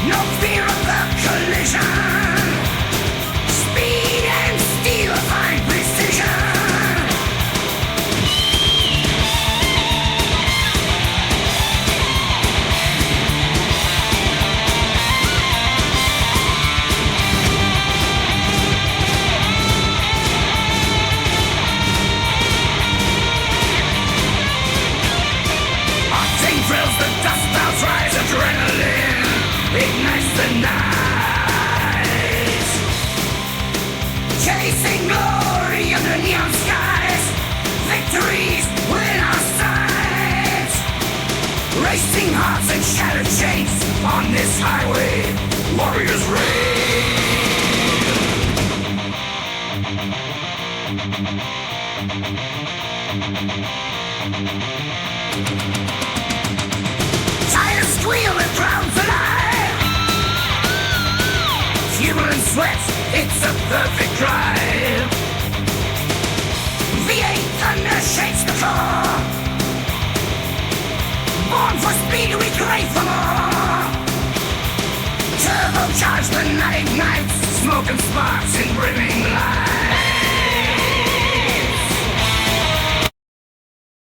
No fear of the collision. Speed and steel find precision. Octane thrills, the dust clouds rise, adrenaline ignites the night. Chasing glory under neon skies, victories within our sights. Racing hearts and shattered chains on this highway, warriors tires squeal and drowns alive. Fuel and sweat, it's a perfect drive. V8 thunder shakes the floor. Born for speed, we crave for more. Turbocharged, the night ignites. Smoke and sparks in brimming light.